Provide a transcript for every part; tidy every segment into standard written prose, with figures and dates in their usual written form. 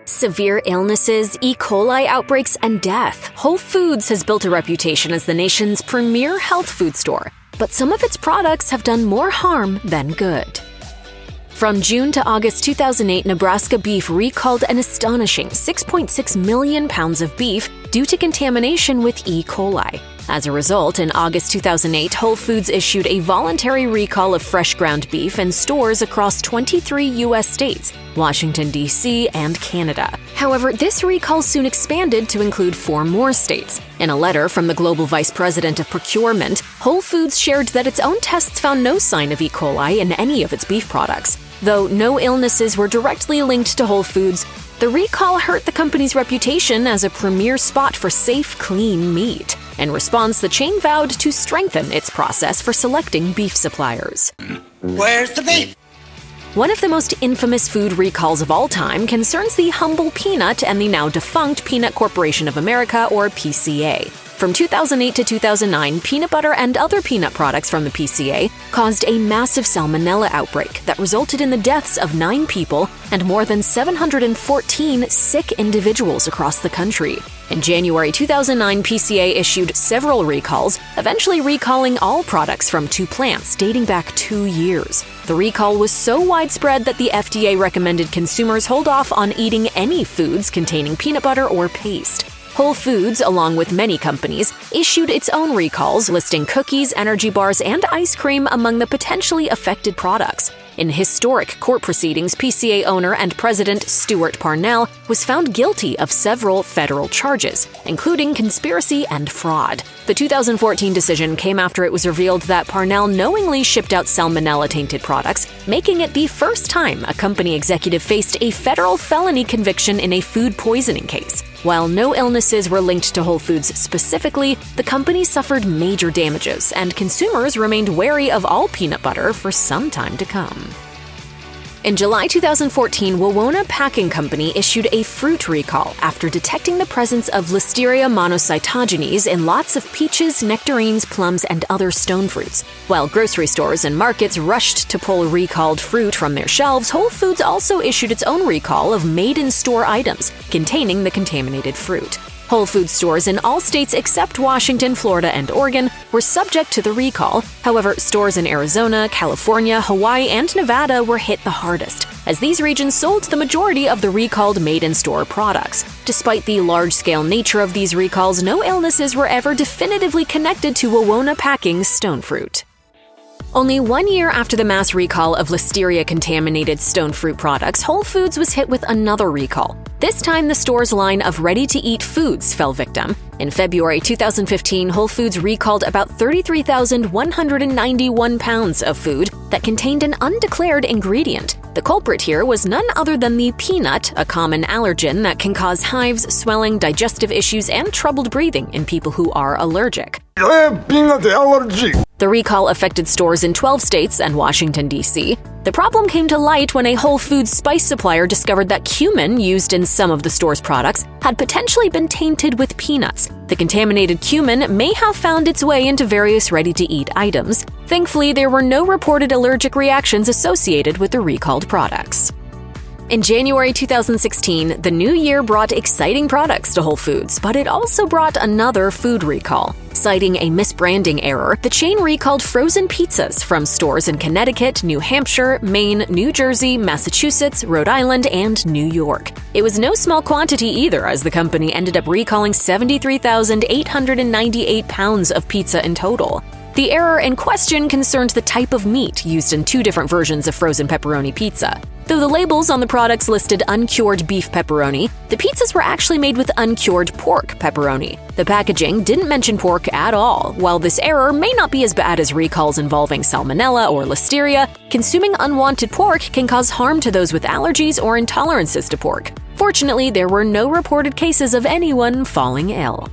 Severe illnesses, E. coli outbreaks, and death, Whole Foods has built a reputation as the nation's premier health food store, but some of its products have done more harm than good. From June to August 2008, Nebraska beef recalled an astonishing 6.6 million pounds of beef due to contamination with E. coli. As a result, in August 2008, Whole Foods issued a voluntary recall of fresh ground beef in stores across 23 U.S. states, Washington, D.C., and Canada. However, this recall soon expanded to include 4 more states. In a letter from the global vice president of procurement, Whole Foods shared that its own tests found no sign of E. coli in any of its beef products. Though no illnesses were directly linked to Whole Foods, the recall hurt the company's reputation as a premier spot for safe, clean meat. In response, the chain vowed to strengthen its process for selecting beef suppliers. Where's the beef? One of the most infamous food recalls of all time concerns the Humble Peanut and the now defunct Peanut Corporation of America, or PCA. From 2008 to 2009, peanut butter and other peanut products from the PCA caused a massive salmonella outbreak that resulted in the deaths of 9 people and more than 714 sick individuals across the country. In January 2009, PCA issued several recalls, eventually recalling all products from 2 plants dating back 2 years. The recall was so widespread that the FDA recommended consumers hold off on eating any foods containing peanut butter or paste. Whole Foods, along with many companies, issued its own recalls, listing cookies, energy bars, and ice cream among the potentially affected products. In historic court proceedings, PCA owner and president Stuart Parnell was found guilty of several federal charges, including conspiracy and fraud. The 2014 decision came after it was revealed that Parnell knowingly shipped out salmonella-tainted products, making it the first time a company executive faced a federal felony conviction in a food poisoning case. While no illnesses were linked to Whole Foods specifically, the company suffered major damages, and consumers remained wary of all peanut butter for some time to come. In July 2014, Walnut Packing Company issued a fruit recall after detecting the presence of Listeria monocytogenes in lots of peaches, nectarines, plums, and other stone fruits. While grocery stores and markets rushed to pull recalled fruit from their shelves, Whole Foods also issued its own recall of made-in-store items containing the contaminated fruit. Whole Foods stores in all states except Washington, Florida, and Oregon were subject to the recall. However, stores in Arizona, California, Hawaii, and Nevada were hit the hardest, as these regions sold the majority of the recalled made-in-store products. Despite the large-scale nature of these recalls, no illnesses were ever definitively connected to Walnut Packing's stone fruit. Only 1 year after the mass recall of Listeria-contaminated stone fruit products, Whole Foods was hit with another recall. This time, the store's line of ready-to-eat foods fell victim. In February 2015, Whole Foods recalled about 33,191 pounds of food that contained an undeclared ingredient. The culprit here was none other than the peanut, a common allergen that can cause hives, swelling, digestive issues, and troubled breathing in people who are allergic. I have peanut allergy. The recall affected stores in 12 states and Washington, D.C. The problem came to light when a Whole Foods spice supplier discovered that cumin used in some of the store's products had potentially been tainted with peanuts. The contaminated cumin may have found its way into various ready-to-eat items. Thankfully, there were no reported allergic reactions associated with the recalled products. In January 2016, the new year brought exciting products to Whole Foods, but it also brought another food recall. Citing a misbranding error, the chain recalled frozen pizzas from stores in Connecticut, New Hampshire, Maine, New Jersey, Massachusetts, Rhode Island, and New York. It was no small quantity either, as the company ended up recalling 73,898 pounds of pizza in total. The error in question concerned the type of meat used in 2 different versions of frozen pepperoni pizza. Though the labels on the products listed uncured beef pepperoni, the pizzas were actually made with uncured pork pepperoni. The packaging didn't mention pork at all. While this error may not be as bad as recalls involving salmonella or listeria, consuming unwanted pork can cause harm to those with allergies or intolerances to pork. Fortunately, there were no reported cases of anyone falling ill.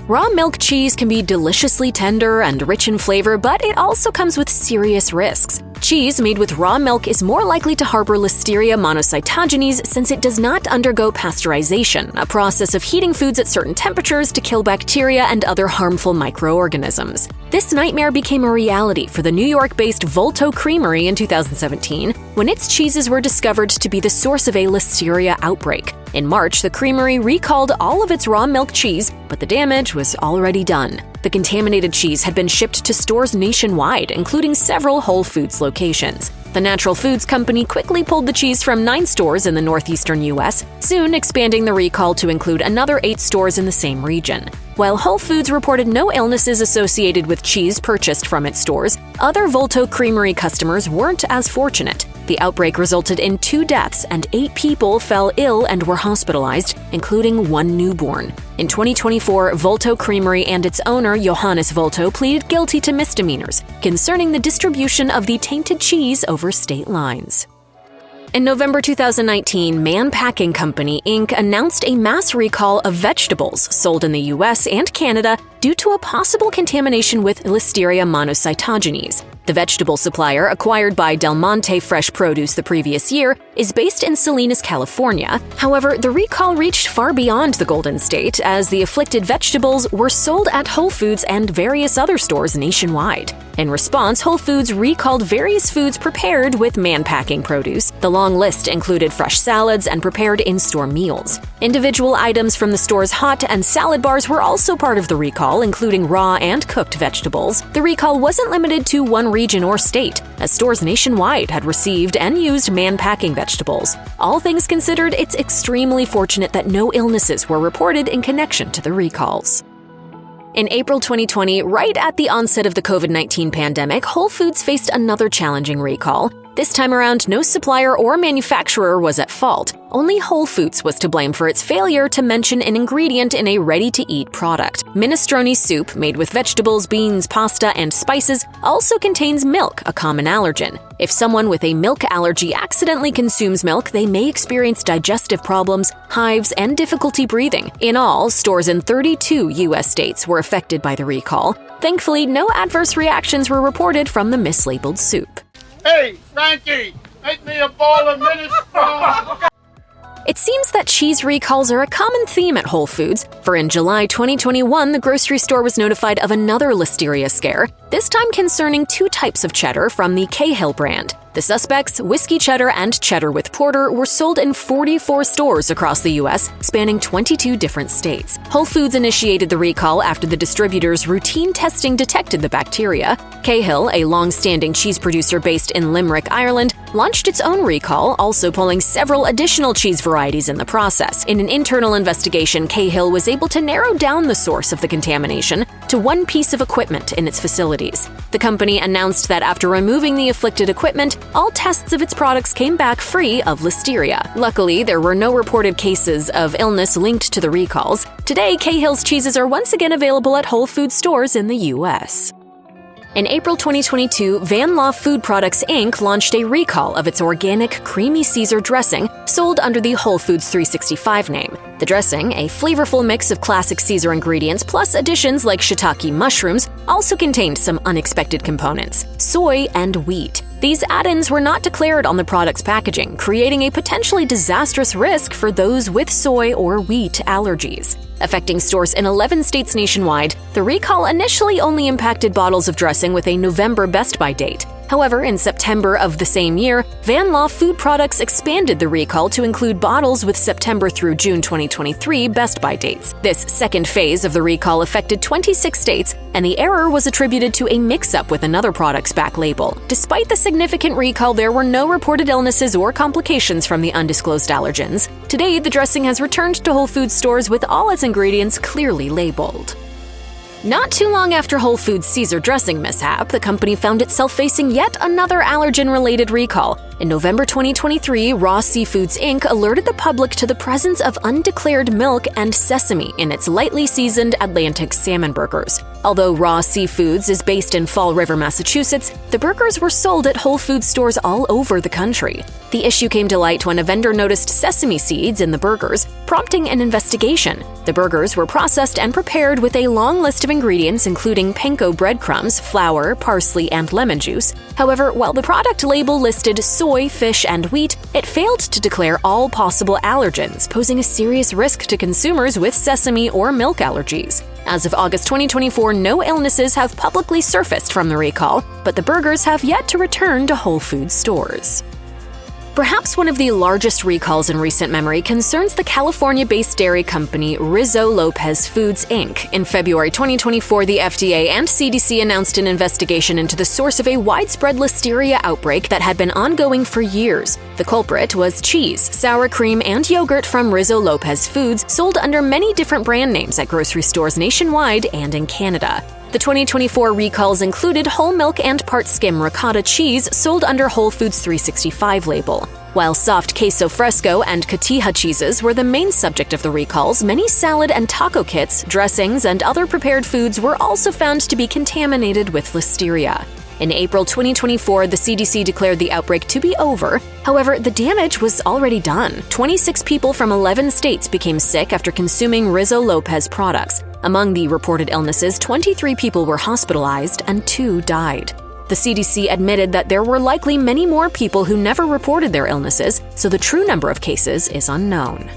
Raw milk cheese can be deliciously tender and rich in flavor, but it also comes with serious risks. Cheese made with raw milk is more likely to harbor Listeria monocytogenes since it does not undergo pasteurization, a process of heating foods at certain temperatures to kill bacteria and other harmful microorganisms. This nightmare became a reality for the New York-based Vulto Creamery in 2017. when its cheeses were discovered to be the source of a listeria outbreak. In March, the creamery recalled all of its raw milk cheese, but the damage was already done. The contaminated cheese had been shipped to stores nationwide, including several Whole Foods locations. The natural foods company quickly pulled the cheese from 9 stores in the northeastern U.S., soon expanding the recall to include another 8 stores in the same region. While Whole Foods reported no illnesses associated with cheese purchased from its stores, other Vulto Creamery customers weren't as fortunate. The outbreak resulted in 2 deaths and 8 people fell ill and were hospitalized, including 1 newborn. In 2024, Vulto Creamery and its owner, Johannes Vulto, pleaded guilty to misdemeanors concerning the distribution of the tainted cheese over state lines. In November 2019, Mann Packing Company, Inc. announced a mass recall of vegetables sold in the U.S. and Canada due to a possible contamination with Listeria monocytogenes. The vegetable supplier, acquired by Del Monte Fresh Produce the previous year, is based in Salinas, California. However, the recall reached far beyond the Golden State, as the afflicted vegetables were sold at Whole Foods and various other stores nationwide. In response, Whole Foods recalled various foods prepared with Mann Packing produce. The long list included fresh salads and prepared in-store meals. Individual items from the store's hot and salad bars were also part of the recall, including raw and cooked vegetables. The recall wasn't limited to one region or state, as stores nationwide had received and used Mann Packing vegetables. All things considered, it's extremely fortunate that no illnesses were reported in connection to the recalls. In April 2020, right at the onset of the COVID-19 pandemic, Whole Foods faced another challenging recall. This time around, no supplier or manufacturer was at fault. Only Whole Foods was to blame for its failure to mention an ingredient in a ready-to-eat product. Minestrone soup, made with vegetables, beans, pasta, and spices, also contains milk, a common allergen. If someone with a milk allergy accidentally consumes milk, they may experience digestive problems, hives, and difficulty breathing. In all, stores in 32 U.S. states were affected by the recall. Thankfully, no adverse reactions were reported from the mislabeled soup. Hey, Frankie, make me a bowl of minestrone. It seems that cheese recalls are a common theme at Whole Foods, for in July 2021, the grocery store was notified of another listeria scare, this time concerning 2 types of cheddar from the Cahill brand. The suspects, whiskey cheddar and cheddar with porter, were sold in 44 stores across the U.S., spanning 22 different states. Whole Foods initiated the recall after the distributor's routine testing detected the bacteria. Cahill, a long-standing cheese producer based in Limerick, Ireland, launched its own recall, also pulling several additional cheese varieties in the process. In an internal investigation, Cahill was able to narrow down the source of the contamination to 1 piece of equipment in its facilities. The company announced that after removing the afflicted equipment, all tests of its products came back free of listeria. Luckily, there were no reported cases of illness linked to the recalls. Today, Cahill's cheeses are once again available at Whole Foods stores in the U.S. In April 2022, Van Law Food Products, Inc. launched a recall of its organic creamy Caesar dressing sold under the Whole Foods 365 name. The dressing, a flavorful mix of classic Caesar ingredients plus additions like shiitake mushrooms, also contained some unexpected components: soy and wheat. These add-ins were not declared on the product's packaging, creating a potentially disastrous risk for those with soy or wheat allergies. Affecting stores in 11 states nationwide, the recall initially only impacted bottles of dressing with a November Best By date. However, in September of the same year, Van Law Food Products expanded the recall to include bottles with September through June 2023 Best By dates. This second phase of the recall affected 26 states, and the error was attributed to a mix-up with another product's back label. Despite the significant recall, there were no reported illnesses or complications from the undisclosed allergens. Today, the dressing has returned to Whole Foods stores with all its ingredients clearly labeled. Not too long after Whole Foods' Caesar dressing mishap, the company found itself facing yet another allergen-related recall. In November 2023, Raw Seafoods Inc. alerted the public to the presence of undeclared milk and sesame in its lightly seasoned Atlantic salmon burgers. Although Raw Seafoods is based in Fall River, Massachusetts, the burgers were sold at Whole Foods stores all over the country. The issue came to light when a vendor noticed sesame seeds in the burgers, prompting an investigation. The burgers were processed and prepared with a long list of ingredients including panko breadcrumbs, flour, parsley, and lemon juice. However, while the product label listed soy, fish, and wheat, it failed to declare all possible allergens, posing a serious risk to consumers with sesame or milk allergies. As of August 2024, no illnesses have publicly surfaced from the recall, but the burgers have yet to return to Whole Foods stores. Perhaps one of the largest recalls in recent memory concerns the California-based dairy company Rizzo Lopez Foods, Inc. In February 2024, the FDA and CDC announced an investigation into the source of a widespread listeria outbreak that had been ongoing for years. The culprit was cheese, sour cream, and yogurt from Rizzo Lopez Foods, sold under many different brand names at grocery stores nationwide and in Canada. The 2024 recalls included whole milk and part skim ricotta cheese sold under Whole Foods 365 label. While soft queso fresco and cotija cheeses were the main subject of the recalls, many salad and taco kits, dressings, and other prepared foods were also found to be contaminated with listeria. In April 2024, the CDC declared the outbreak to be over. However, the damage was already done. 26 people from 11 states became sick after consuming Rizzo Lopez products. Among the reported illnesses, 23 people were hospitalized and 2 died. The CDC admitted that there were likely many more people who never reported their illnesses, so the true number of cases is unknown.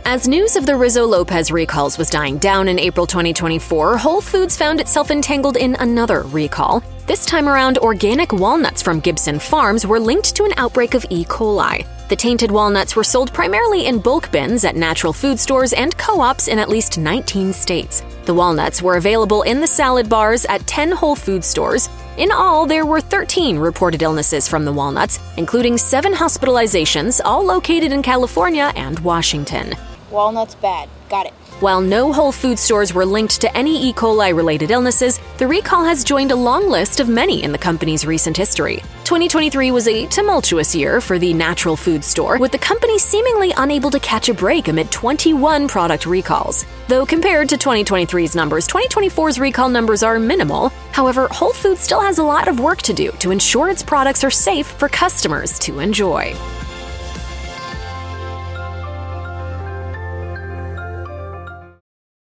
As news of the Rizzo Lopez recalls was dying down in April 2024, Whole Foods found itself entangled in another recall. This time around, organic walnuts from Gibson Farms were linked to an outbreak of E. coli. The tainted walnuts were sold primarily in bulk bins at natural food stores and co-ops in at least 19 states. The walnuts were available in the salad bars at 10 Whole Foods stores. In all, there were 13 reported illnesses from the walnuts, including 7 hospitalizations, all located in California and Washington. Walnuts bad. Got it. While no Whole Foods stores were linked to any E. coli-related illnesses, the recall has joined a long list of many in the company's recent history. 2023 was a tumultuous year for the natural food store, with the company seemingly unable to catch a break amid 21 product recalls. Though compared to 2023's numbers, 2024's recall numbers are minimal. However, Whole Foods still has a lot of work to do to ensure its products are safe for customers to enjoy.